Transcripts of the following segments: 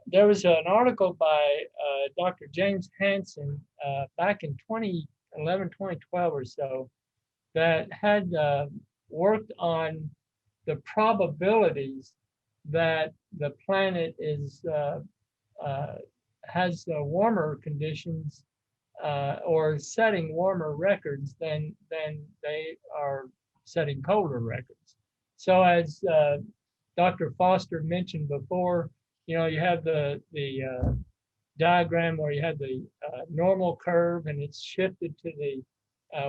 there was an article by Dr. James Hansen back in 2011, 2012 or so that had worked on the probabilities that the planet is uh, has warmer conditions or setting warmer records than they are setting colder records. So as Dr. Foster mentioned before, you have the diagram where you have the normal curve and it's shifted to the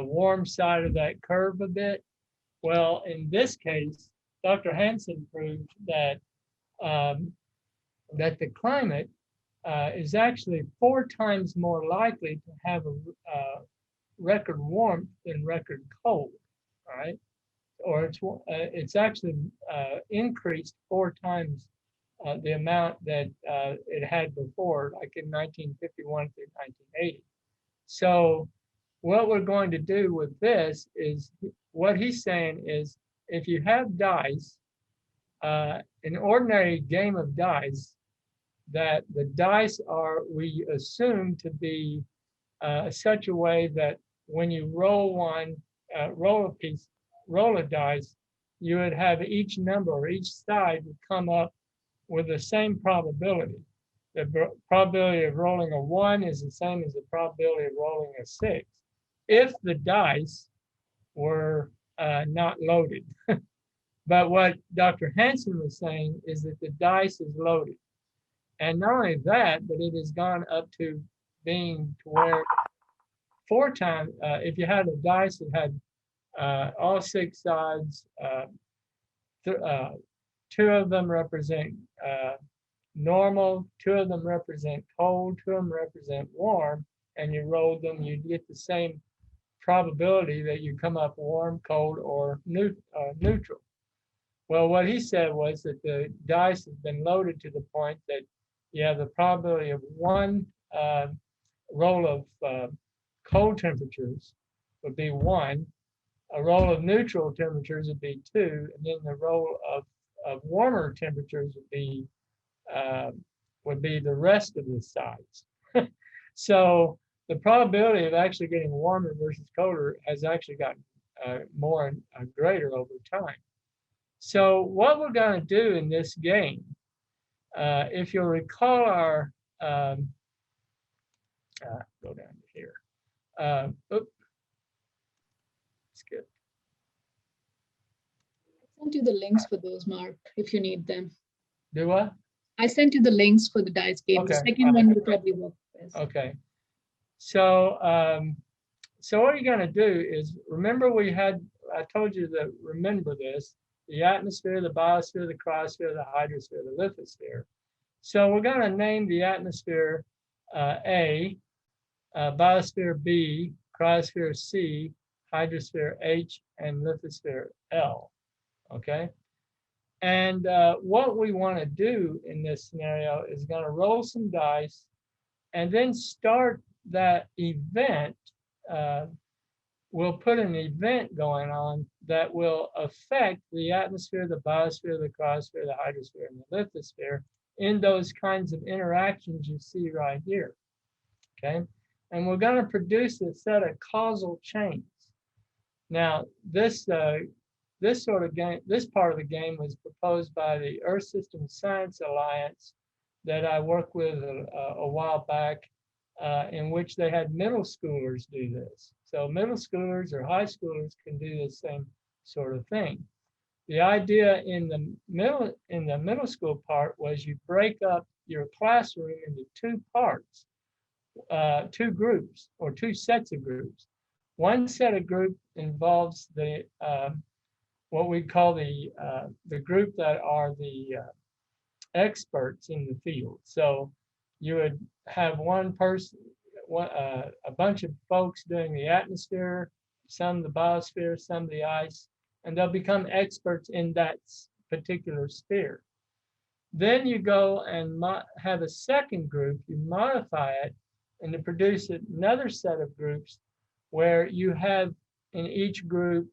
warm side of that curve a bit. Well, in this case, Dr. Hansen proved um, that the climate is actually 4 times more likely to have a record warmth than record cold. All right, or it's actually increased 4 times the amount that it had before, like in 1951 through 1980. So what we're going to do with this is what he's saying is if you have dice, an ordinary game of dice, that the dice are, we assume to be such a way that when you roll one, roll a piece, roll a dice, you would have each number or each side would come up with the same probability. The probability of rolling a 1 is the same as the probability of rolling a 6 if the dice were not loaded. But what Dr. Hansen was saying is that the dice is loaded. And not only that, but it has gone up to being to where 4 times, if you had a dice that had all 6 sides, uh, 2 of them represent normal, 2 of them represent cold, 2 of them represent warm, and you roll them, you get the same probability that you come up warm, cold, or neutral. Well, what he said was that the dice has been loaded to the point that you have the probability of one roll of cold temperatures would be 1, a roll of neutral temperatures would be 2, and then the roll of warmer temperatures uh, would be the rest of the sides. So the probability of actually getting warmer versus colder has actually gotten more and greater over time. So what we're going to do in this game, if you'll recall our, go down to here. Oops, skip. I sent you the links for those, Mark, if you need them. Do what? I sent you the links for the dice game. Okay. The second one will probably work best. Okay. So, so what you're going to do is remember I told you to remember this, the atmosphere, the biosphere, the cryosphere, the hydrosphere, the lithosphere. So we're going to name the atmosphere A, biosphere B, cryosphere C, hydrosphere H, and lithosphere L. Okay. And what we want to do in this scenario is going to roll some dice and then start that event. We'll put an event going on that will affect the atmosphere, the biosphere, the cryosphere, the hydrosphere, and the lithosphere in those kinds of interactions you see right here. Okay. And we're going to produce a set of causal chains. Now, this sort of game, this part of the game was proposed by the Earth System Science Alliance that I worked with a while back, in which they had middle schoolers do this. So middle schoolers or high schoolers can do the same sort of thing. The idea in the middle school part was you break up your classroom into 2 parts, 2 groups or 2 sets of groups. One set of group involves the what we call the group that are the experts in the field. So you would have one person, a bunch of folks doing the atmosphere, some the biosphere, some the ice, and they'll become experts in that particular sphere. Then you go and have a second group, you modify it, and to produce another set of groups where you have in each group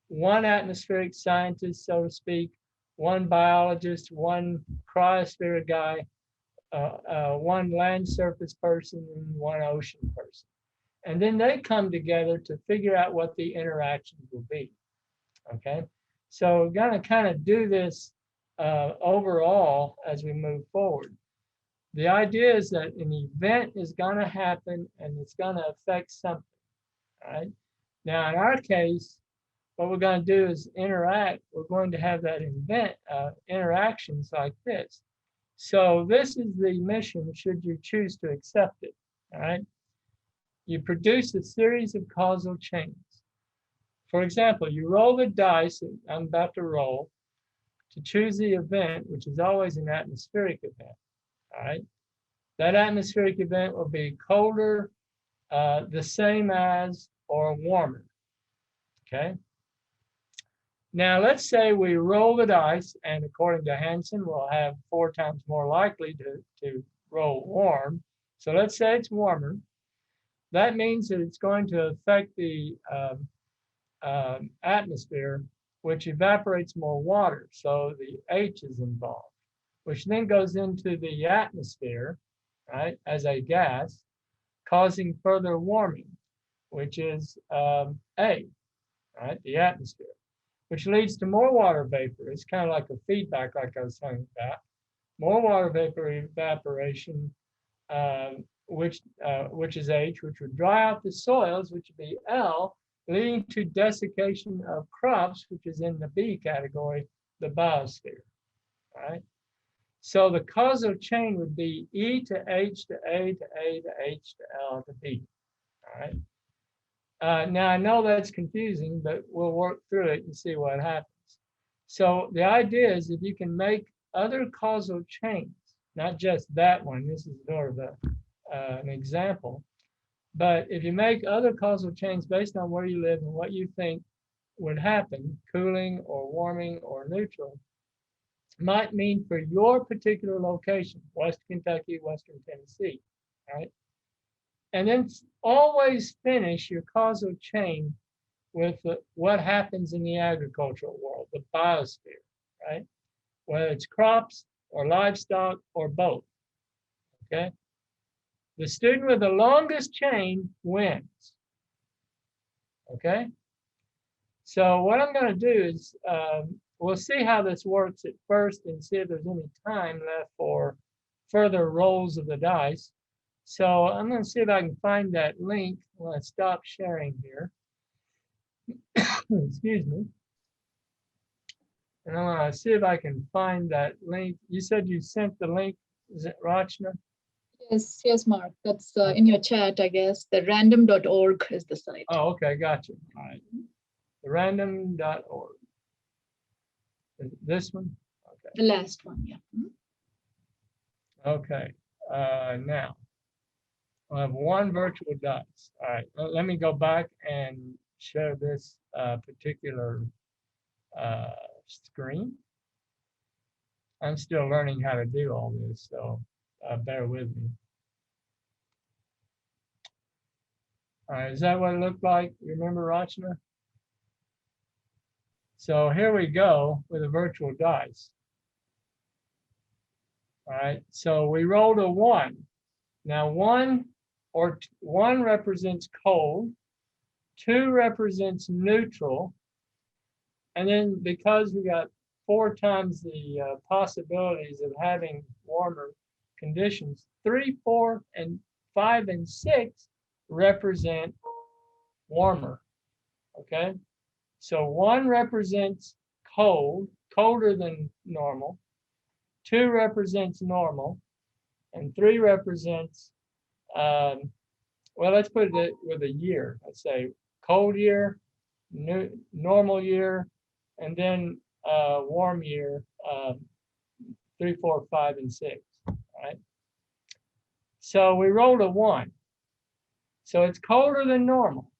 1 atmospheric scientist, so to speak, 1 biologist, 1 cryosphere guy, one land surface person and one ocean person. And then they come together to figure out what the interactions will be. Okay, so we're going to kind of do this overall as we move forward. The idea is that an event is going to happen and it's going to affect something. All right. Now, in our case, what we're going to do is interact. We're going to have that event interactions like this. So this is the mission should you choose to accept it. All right. You produce a series of causal chains. For example, you roll the dice that I'm about to roll to choose the event, which is always an atmospheric event. All right. That atmospheric event will be colder, the same as, or warmer. Okay. Now, let's say we roll the dice, and according to Hansen, we'll have 4 times more likely to roll warm. So let's say it's warmer. That means that it's going to affect the atmosphere, which evaporates more water. So the H is involved, which then goes into the atmosphere, right, as a gas, causing further warming, which is A, right, the atmosphere, which leads to more water vapor. It's kind of like a feedback, like I was talking about. More water vapor evaporation, which is H, which would dry out the soils, which would be L, leading to desiccation of crops, which is in the B category, the biosphere. Right? So the causal chain would be E to H to A to A to H to L to B. All right. Now I know that's confusing, but we'll work through it and see what happens. So the idea is if you can make other causal chains, not just that one. This is sort of an example. But if you make other causal chains based on where you live and what you think would happen, cooling or warming or neutral, might mean for your particular location, West Kentucky, Western Tennessee, right? And then always finish your causal chain with what happens in the agricultural world, the biosphere, right? Whether it's crops or livestock or both, okay? The student with the longest chain wins, okay? So what I'm going to do is we'll see how this works at first and see if there's any time left for further rolls of the dice. So I'm going to see if I can find that link. I'm going to stop sharing here. Excuse me. And I'm going to see if I can find that link. You said you sent the link, is it Rachna? Yes, Mark. That's in your chat, I guess. The random.org is the site. Oh, okay, gotcha. All right. The random.org. This one? Okay. The last one, yeah. Okay. Now, I have one virtual dice. All right. Let me go back and share this particular screen. I'm still learning how to do all this, so bear with me. All right, is that what it looked like? You remember, Rachna? So here we go with a virtual dice. All right, so we rolled a 1. Now 1 represents cold, 2 represents neutral, and then because we got 4 times the possibilities of having warmer conditions, 3, 4, and 5, and 6 represent warmer, okay? So 1 represents cold, colder than normal, 2 represents normal, and 3 represents, well, let's put it with a year. Let's say cold year, normal year, and then warm year, 3, 4, 5, and 6, all right? So we rolled a 1. So it's colder than normal.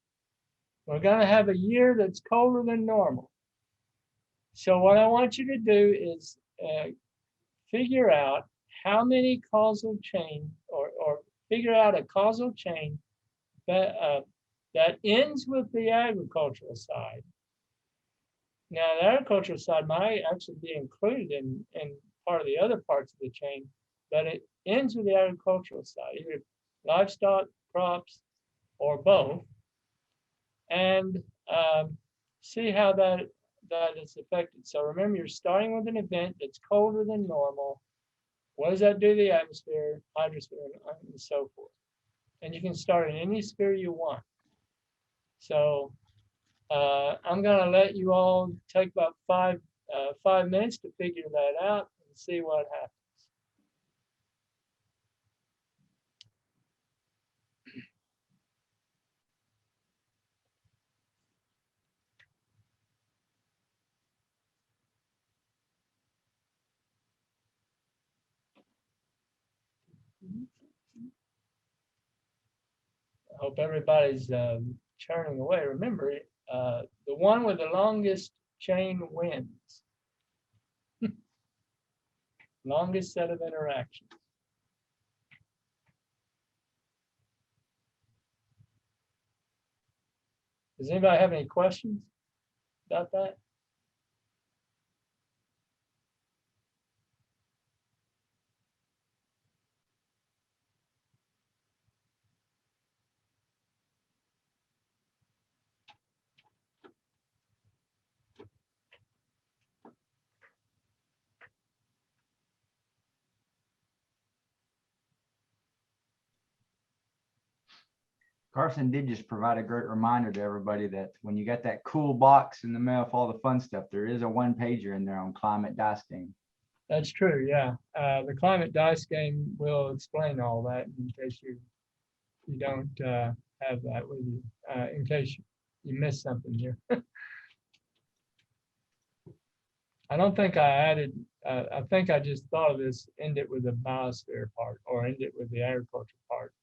We're going to have a year that's colder than normal. So what I want you to do is figure out how many causal chain, or figure out a causal chain that ends with the agricultural side. Now, the agricultural side might actually be included in part of the other parts of the chain, but it ends with the agricultural side, either livestock, crops, or both, and see how that is affected. So remember, you're starting with an event that's colder than normal. What does that do to the atmosphere, hydrosphere, and so forth? And you can start in any sphere you want. So I'm going to let you all take about 5 minutes to figure that out and see what happens. I hope everybody's churning away. Remember, the one with the longest chain wins. Longest set of interactions. Does anybody have any questions about that? Carson did just provide a great reminder to everybody that when you get that cool box in the mail with all the fun stuff, there is a 1-pager in there on climate dice game. That's true, yeah. The climate dice game will explain all that in case you don't have that with you, in case you missed something here. I don't think I added, I think I just thought of this, end it with the biosphere part or end it with the agriculture part.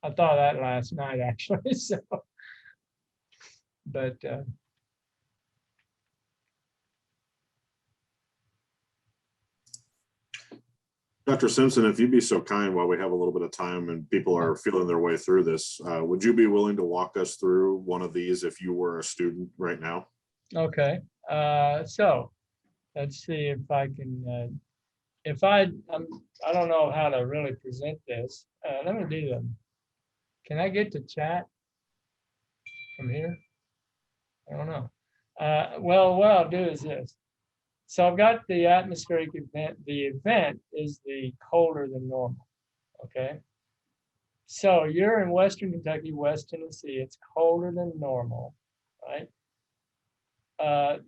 I thought of that last night actually, so, but Dr. Simpson, if you'd be so kind while we have a little bit of time and people are feeling their way through this, would you be willing to walk us through one of these if you were a student right now? okay. So let's see if I can, I don't know how to really present this. Let me do them. Can I get to chat from here? I don't know. Well, what I'll do is this. So I've got the atmospheric event. The event is the colder than normal, okay? So you're in Western Kentucky, West Tennessee. It's colder than normal, right?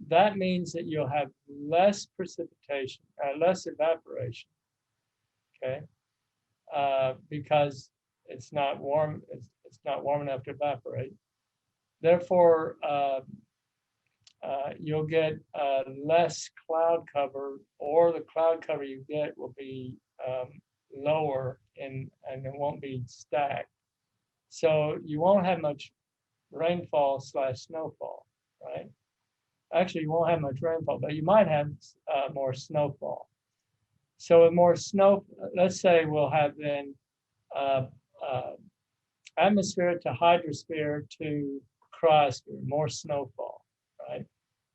That means that you'll have less precipitation, less evaporation, okay? Because it's not warm. It's not warm enough to evaporate. Therefore, you'll get less cloud cover, or the cloud cover you get will be lower and it won't be stacked. So you won't have much rainfall / snowfall, right? Actually, you won't have much rainfall, but you might have more snowfall. So with more snow, let's say we'll have then atmosphere to hydrosphere to cryosphere, more snowfall, right?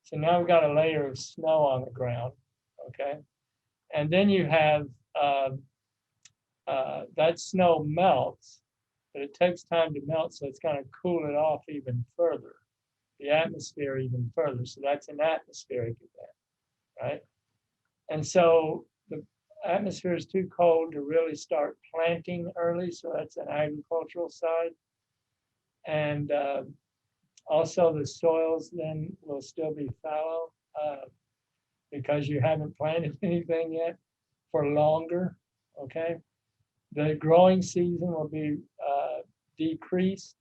So now we've got a layer of snow on the ground, okay? And then you have that snow melts, but it takes time to melt, so it's going to cool it off even further, the atmosphere even further. So that's an atmospheric event, right? And so the atmosphere is too cold to really start planting early, so that's an agricultural side. And also the soils then will still be fallow because you haven't planted anything yet for longer, okay? The growing season will be decreased.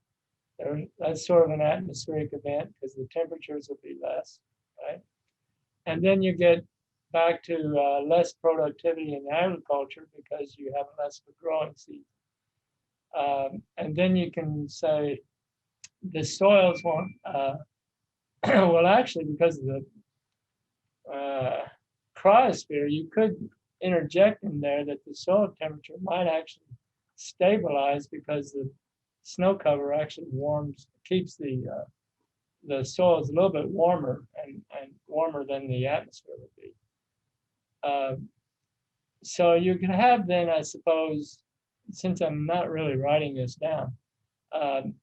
That's sort of an atmospheric event because the temperatures will be less, right? And then you get back to less productivity in agriculture because you have less of a growing season. And then you can say the soils won't, well, actually, because of the cryosphere, you could interject in there that the soil temperature might actually stabilize because the snow cover actually keeps the soils a little bit warmer and warmer than the atmosphere would be. So you can have then, I suppose, since I'm not really writing this down, um,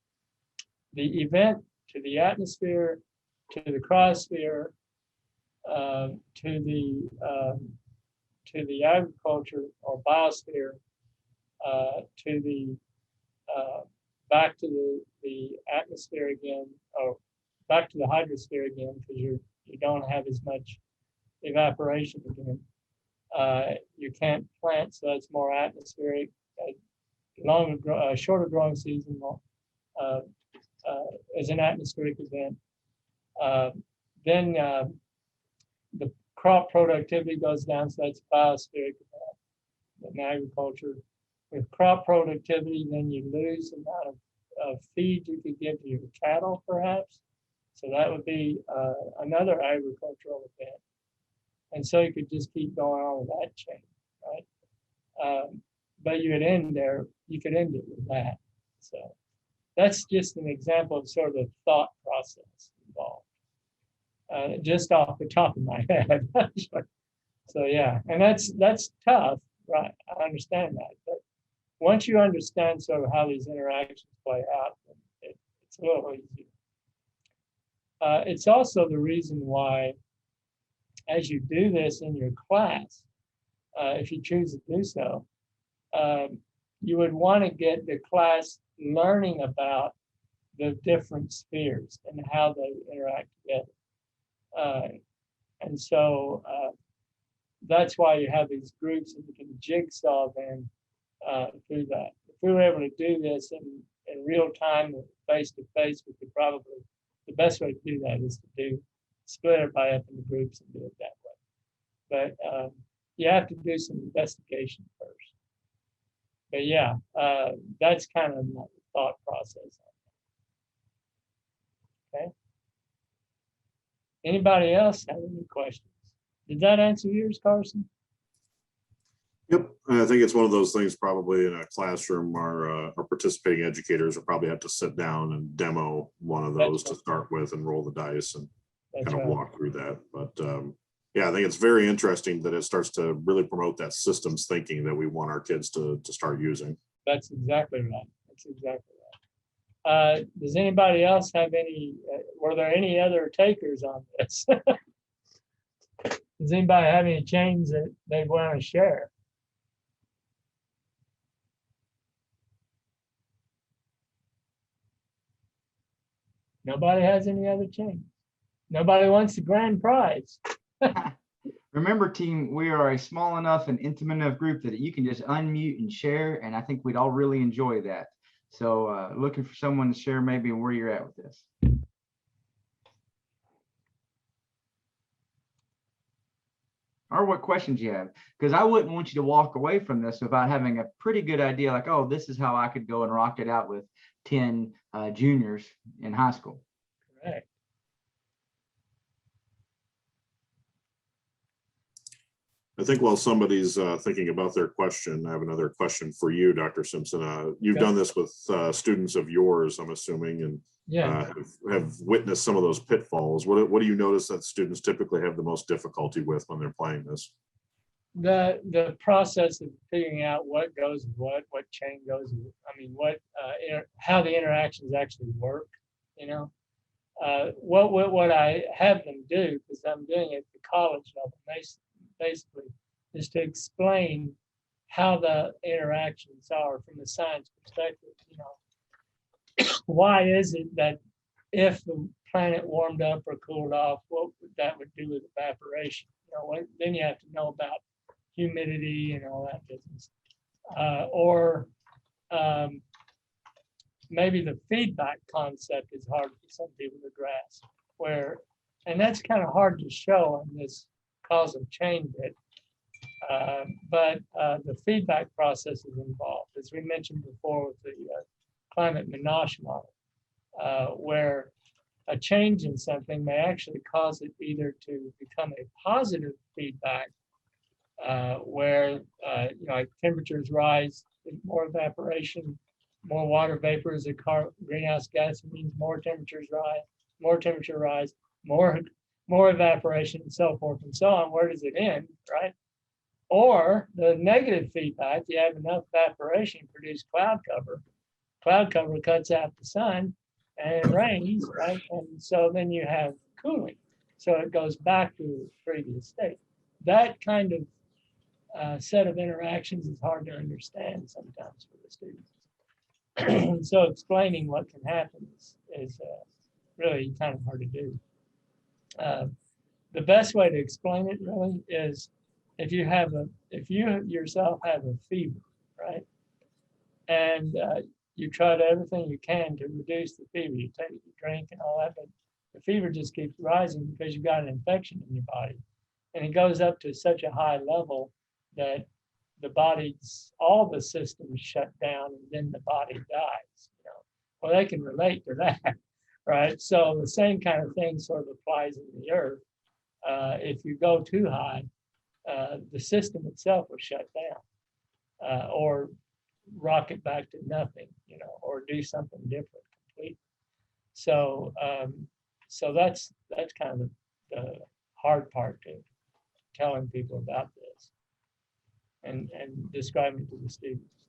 the event to the atmosphere, to the cryosphere, to the agriculture or biosphere, to the back to the atmosphere again, or back to the hydrosphere again, because you don't have as much evaporation again. You can't plant, so it's more atmospheric. Shorter growing season is an atmospheric event. Then the crop productivity goes down, so that's biospheric in agriculture. With crop productivity, then you lose the amount of feed you could give to your cattle, perhaps. So that would be another agricultural event. And so you could just keep going on with that chain, right? But you would end there, you could end it with that. So that's just an example of sort of the thought process involved. Just off the top of my head. So yeah, and that's tough, right? I understand that, but once you understand sort of how these interactions play out, it's a little easier. It's also the reason why, as you do this in your class, if you choose to do so, you would want to get the class learning about the different spheres and how they interact together. And so that's why you have these groups and you can jigsaw them through that. If we were able to do this in real time, face to face, we could probably, the best way to do that is to split everybody up into groups and do it that way. But you have to do some investigation first. But yeah, that's kind of my thought process. Okay. Anybody else have any questions? Did that answer yours, Carson? Yep, I think it's one of those things probably in a classroom, our participating educators will probably have to sit down and demo one of those to start with and roll the dice and kind of walk through that. But yeah, I think it's very interesting that it starts to really promote that systems thinking that we want our kids to start using. That's exactly right. That's exactly right. Does anybody else have any, were there any other takers on this? Does anybody have any chains that they want to share? Nobody has any other chains. Nobody wants the grand prize. Remember, team, we are a small enough and intimate enough group that you can just unmute and share, and I think we'd all really enjoy that. So looking for someone to share maybe where you're at with this. Or what questions you have, because I wouldn't want you to walk away from this without having a pretty good idea, like, oh, this is how I could go and rock it out with 10 juniors in high school. Correct. I think while somebody's thinking about their question, I have another question for you, Dr. Simpson. You've done this with students of yours, I'm assuming, and have witnessed some of those pitfalls. What do you notice that students typically have the most difficulty with when they're playing this? The process of figuring out what goes with what chain goes with, I mean, how the interactions actually work, you know. What I have them do, because I'm doing it at the college level, basically, is to explain how the interactions are from the science perspective. You know, why is it that if the planet warmed up or cooled off, what that would do with evaporation? You know, then you have to know about humidity and all that business, or maybe the feedback concept is hard for some people to grasp. And that's kind of hard to show in this causal chain bit. But the feedback process is involved, as we mentioned before with the climate Menashe model, where a change in something may actually cause it either to become a positive feedback, where you know, like temperatures rise, more evaporation, more water vapor is a greenhouse gas, means more temperatures rise, more evaporation, and so forth and so on. Where does it end, right? Or the negative feedback, you have enough evaporation, produce cloud cover. Cloud cover cuts out the sun and it rains, right? And so then you have cooling. So it goes back to the previous state. That kind of set of interactions is hard to understand sometimes for the students. So explaining what can happen is really kind of hard to do. The best way to explain it really is if you yourself have a fever, right? And you tried everything you can to reduce the fever. You take, you drink and all that, but the fever just keeps rising because you've got an infection in your body. And it goes up to such a high level that the body's, all the systems shut down and then the body dies. You know? Well, they can relate to that, right? So the same kind of thing sort of applies in the earth. If you go too high, the system itself will shut down or rock it back to nothing, you know, or do something different completely. So, so that's kind of the hard part to telling people about this and describing to the students.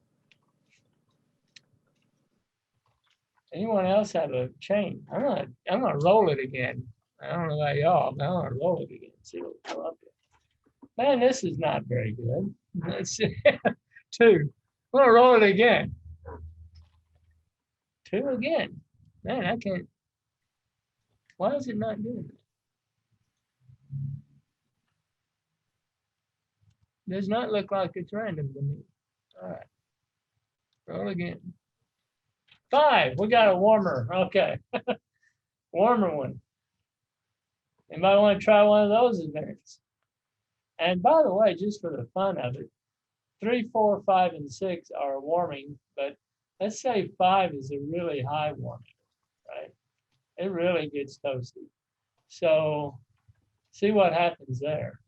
Anyone else have a chain? I'm gonna roll it again. I don't know about y'all, but I'm gonna roll it again. See what we come up with. Man, this is not very good. Let's see. 2. I'm gonna roll it again. 2 again. Man, I can't. Why is it not doing it? Does not look like it's random to me. All right. Roll again. 5. We got a warmer. Okay. Warmer one. Anybody want to try one of those events? And by the way, just for the fun of it, 3, 4, 5, and 6 are warming, but let's say 5 is a really high warming, right? It really gets toasty. So see what happens there.